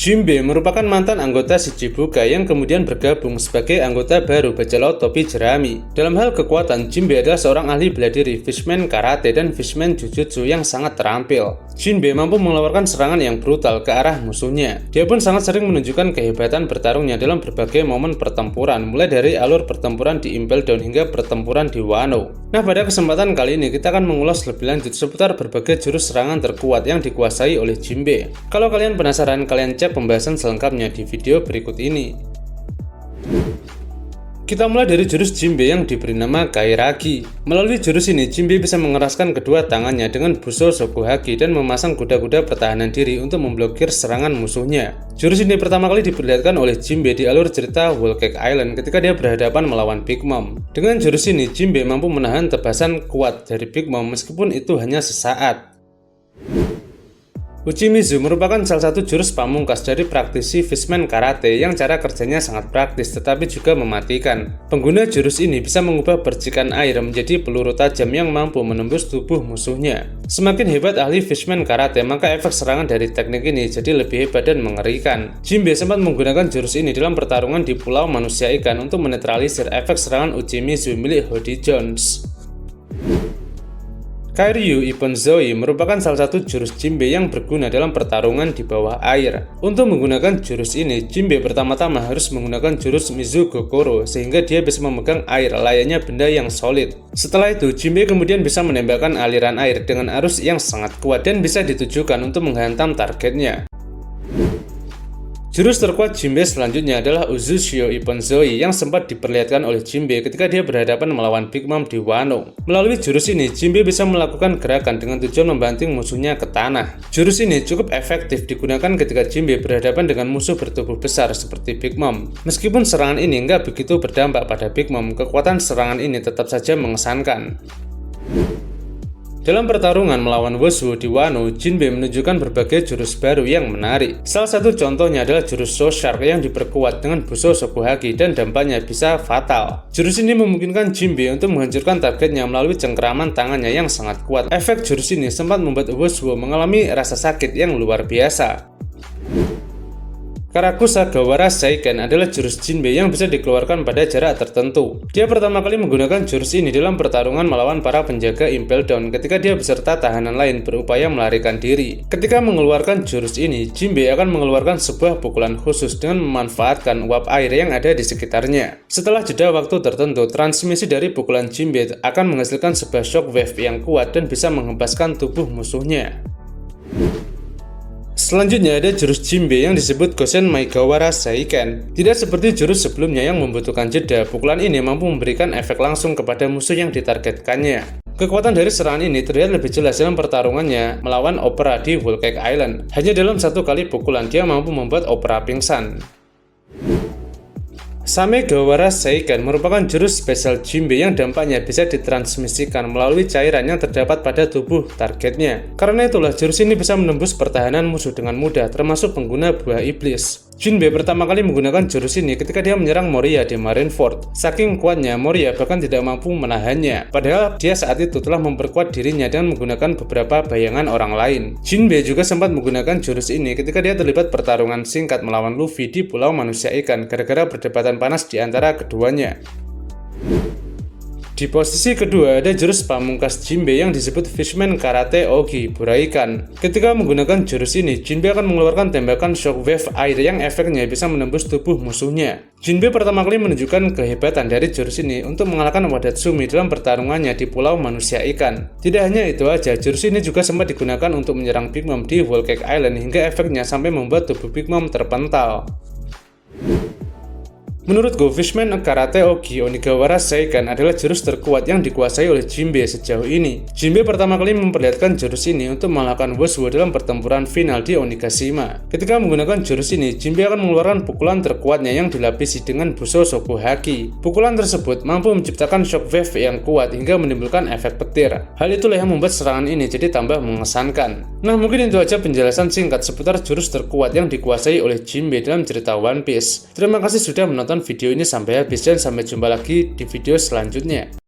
Jinbe merupakan mantan anggota Shichibukai yang kemudian bergabung sebagai anggota baru bajak laut topi jerami. Dalam hal kekuatan, Jinbe adalah seorang ahli bela diri, fishman karate, dan fishman jujutsu yang sangat terampil. Jinbe mampu mengeluarkan serangan yang brutal ke arah musuhnya. Dia pun sangat sering menunjukkan kehebatan bertarungnya dalam berbagai momen pertempuran, mulai dari alur pertempuran di Impel Down hingga pertempuran di Wano. Nah, pada kesempatan kali ini kita akan mengulas lebih lanjut seputar berbagai jurus serangan terkuat yang dikuasai oleh Jinbe. Kalau kalian penasaran, kalian cek pembahasan selengkapnya di video berikut ini. Kita mulai dari jurus Jinbe yang diberi nama Kairagi. Melalui jurus ini, Jinbe bisa mengeraskan kedua tangannya dengan Busou Shokuhaki dan memasang kuda-kuda pertahanan diri untuk memblokir serangan musuhnya. Jurus ini pertama kali diperlihatkan oleh Jinbe di alur cerita Whole Cake Island ketika dia berhadapan melawan Big Mom. Dengan jurus ini, Jinbe mampu menahan tebasan kuat dari Big Mom meskipun itu hanya sesaat. Uchimizu merupakan salah satu jurus pamungkas dari praktisi fishman karate yang cara kerjanya sangat praktis tetapi juga mematikan. Pengguna jurus ini bisa mengubah percikan air menjadi peluru tajam yang mampu menembus tubuh musuhnya. Semakin hebat ahli fishman karate, maka efek serangan dari teknik ini jadi lebih hebat dan mengerikan. Jinbe sempat menggunakan jurus ini dalam pertarungan di Pulau Manusia Ikan untuk menetralisir efek serangan Uchimizu milik Hody Jones. Kairyu Ippon-zoi merupakan salah satu jurus Jinbe yang berguna dalam pertarungan di bawah air. Untuk menggunakan jurus ini, Jinbe pertama-tama harus menggunakan jurus Mizugokoro sehingga dia bisa memegang air layaknya benda yang solid. Setelah itu, Jinbe kemudian bisa menembakkan aliran air dengan arus yang sangat kuat dan bisa ditujukan untuk menghantam targetnya. Jurus terkuat Jinbe selanjutnya adalah Uzushio Ippon-zoi yang sempat diperlihatkan oleh Jinbe ketika dia berhadapan melawan Big Mom di Wano. Melalui jurus ini, Jinbe bisa melakukan gerakan dengan tujuan membanting musuhnya ke tanah. Jurus ini cukup efektif digunakan ketika Jinbe berhadapan dengan musuh bertubuh besar seperti Big Mom. Meskipun serangan ini nggak begitu berdampak pada Big Mom, kekuatan serangan ini tetap saja mengesankan. Dalam pertarungan melawan Wushu di Wano, Jinbe menunjukkan berbagai jurus baru yang menarik. Salah satu contohnya adalah jurus Soul Shark yang diperkuat dengan Busou Shokuhaki dan dampaknya bisa fatal. Jurus ini memungkinkan Jinbe untuk menghancurkan targetnya melalui cengkeraman tangannya yang sangat kuat. Efek jurus ini sempat membuat Wushu mengalami rasa sakit yang luar biasa. Karakusa Gawara Seiken adalah jurus Jinbe yang bisa dikeluarkan pada jarak tertentu. Dia pertama kali menggunakan jurus ini dalam pertarungan melawan para penjaga Impel Down ketika dia beserta tahanan lain berupaya melarikan diri. Ketika mengeluarkan jurus ini, Jinbe akan mengeluarkan sebuah pukulan khusus dengan memanfaatkan uap air yang ada di sekitarnya. Setelah jeda waktu tertentu, transmisi dari pukulan Jinbe akan menghasilkan sebuah shockwave yang kuat dan bisa menghempaskan tubuh musuhnya. Selanjutnya ada jurus Jinbe yang disebut Gosen Maigawara Seiken. Tidak seperti jurus sebelumnya yang membutuhkan jeda, pukulan ini mampu memberikan efek langsung kepada musuh yang ditargetkannya. Kekuatan dari serangan ini terlihat lebih jelas dalam pertarungannya melawan Opera di Whole Cake Island. Hanya dalam satu kali pukulan dia mampu membuat Opera pingsan. Same Gawara Seiken merupakan jurus spesial Jinbe yang dampaknya bisa ditransmisikan melalui cairan yang terdapat pada tubuh targetnya. Karena itulah jurus ini bisa menembus pertahanan musuh dengan mudah, termasuk pengguna buah iblis. Jinbe pertama kali menggunakan jurus ini ketika dia menyerang Moriya di Marineford. Saking kuatnya, Moriya bahkan tidak mampu menahannya. Padahal dia saat itu telah memperkuat dirinya dengan menggunakan beberapa bayangan orang lain. Jinbe juga sempat menggunakan jurus ini ketika dia terlibat pertarungan singkat melawan Luffy di Pulau Manusia Ikan gara-gara perdebatan panas di antara keduanya. Di posisi kedua ada jurus pamungkas Jinbe yang disebut Fishman Karate Ogi Buraikan. Ketika menggunakan jurus ini, Jinbe akan mengeluarkan tembakan shockwave air yang efeknya bisa menembus tubuh musuhnya. Jinbe pertama kali menunjukkan kehebatan dari jurus ini untuk mengalahkan Wadatsumi dalam pertarungannya di Pulau Manusia Ikan. Tidak hanya itu aja, jurus ini juga sempat digunakan untuk menyerang Big Mom di Whole Cake Island hingga efeknya sampai membuat tubuh Big Mom terpental. Menurutku, Fishman Karate Ogi Onigawara Seiken adalah jurus terkuat yang dikuasai oleh Jinbe sejauh ini. Jinbe pertama kali memperlihatkan jurus ini untuk mengalahkan Wushu dalam pertempuran final di Onigashima. Ketika menggunakan jurus ini, Jinbe akan mengeluarkan pukulan terkuatnya yang dilapisi dengan Busou Shokuhaki. Pukulan tersebut mampu menciptakan shockwave yang kuat hingga menimbulkan efek petir. Hal itulah yang membuat serangan ini jadi tambah mengesankan. Nah, mungkin itu aja penjelasan singkat seputar jurus terkuat yang dikuasai oleh Jinbe dalam cerita One Piece. Terima kasih sudah menonton video ini sampai habis dan sampai jumpa lagi di video selanjutnya.